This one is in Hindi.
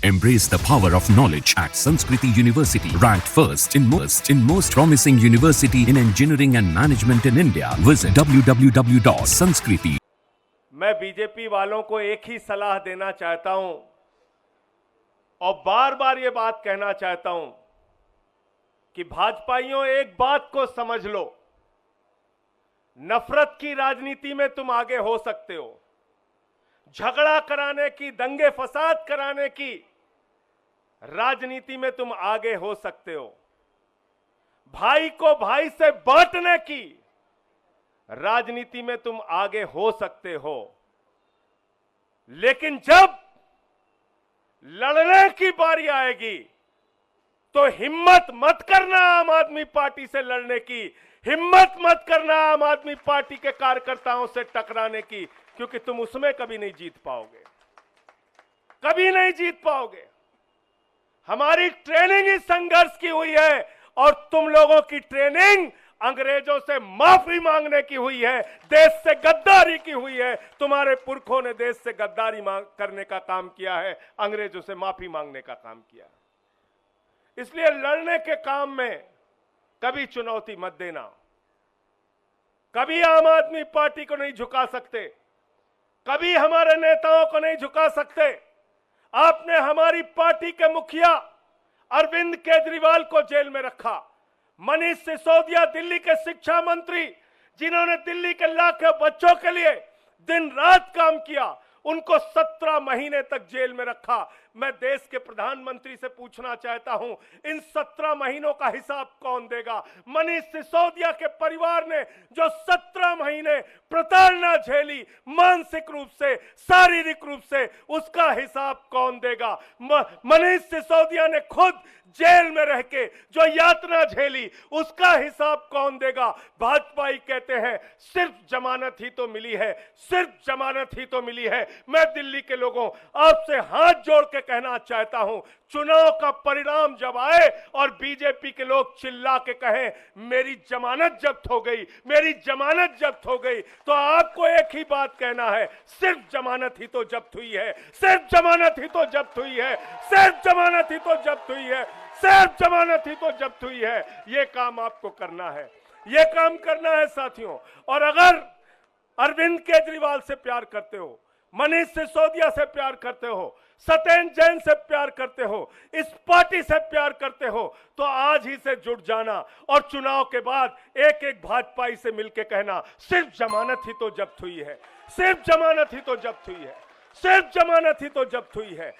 Embrace the power of knowledge at Sanskriti University, ranked first in most promising university in engineering and management in India. Visit www.sanskriti. मैं बीजेपी वालों को एक ही सलाह देना चाहता हूं और बार बार ये बात कहना चाहता हूं कि भाजपाइयों एक बात को समझ लो, नफरत की राजनीति में तुम आगे हो सकते हो, झगड़ा कराने की, दंगे फसाद कराने की राजनीति में तुम आगे हो सकते हो, भाई को भाई से बांटने की राजनीति में तुम आगे हो सकते हो, लेकिन जब लड़ने की बारी आएगी तो हिम्मत मत करना आम आदमी पार्टी से लड़ने की, हिम्मत मत करना आम आदमी पार्टी के कार्यकर्ताओं से टकराने की, क्योंकि तुम उसमें कभी नहीं जीत पाओगे, कभी नहीं जीत पाओगे। हमारी ट्रेनिंग इस संघर्ष की हुई है और तुम लोगों की ट्रेनिंग अंग्रेजों से माफी मांगने की हुई है, देश से गद्दारी की हुई है। तुम्हारे पुरखों ने देश से गद्दारी करने का काम किया है, अंग्रेजों से माफी मांगने का काम किया। इसलिए लड़ने के काम में कभी चुनौती मत देना, कभी आम आदमी पार्टी को नहीं झुका सकते, कभी हमारे नेताओं को नहीं झुका सकते। आपने हमारी पार्टी के मुखिया अरविंद केजरीवाल को जेल में रखा, मनीष सिसोदिया दिल्ली के शिक्षा मंत्री जिन्होंने दिल्ली के लाखों बच्चों के लिए दिन रात काम किया, उनको 17 महीने तक जेल में रखा। मैं देश के प्रधानमंत्री से पूछना चाहता हूं, इन 17 महीनों का हिसाब कौन देगा? मनीष सिसोदिया के परिवार ने जो 17 महीने प्रताड़ना झेली, मानसिक रूप से, शारीरिक रूप से, उसका हिसाब कौन देगा? मनीष सिसोदिया ने खुद जेल में रह के जो यातना झेली, उसका हिसाब कौन देगा? भाजपाई कहते हैं सिर्फ जमानत ही तो मिली है, सिर्फ जमानत ही तो मिली है। मैं दिल्ली के लोगों आपसे हाथ जोड़ के कहना चाहता हूं, चुनाव का परिणाम जब आए और बीजेपी के लोग चिल्ला के कहें मेरी जमानत जब्त हो गई, मेरी जमानत जब्त हो गई, तो आपको एक ही बात कहना है, सिर्फ जमानत ही तो जब्त हुई है, सिर्फ जमानत ही तो जब्त हुई है, सिर्फ जमानत ही तो जब्त हुई है, सिर्फ जमानत ही तो जब्त हुई है। ये काम आपको करना है, ये काम करना है साथियों। और अगर अरविंद केजरीवाल से प्यार करते हो, मनीष सिसोदिया से प्यार करते हो, सत्येंद्र जैन से प्यार करते हो, इस पार्टी से प्यार करते हो, तो आज ही से जुट जाना और चुनाव के बाद एक एक भाजपाई से मिलकर कहना सिर्फ जमानत ही तो जब्त हुई है, सिर्फ जमानत ही तो जब्त हुई है, सिर्फ जमानत ही तो जब्त हुई है।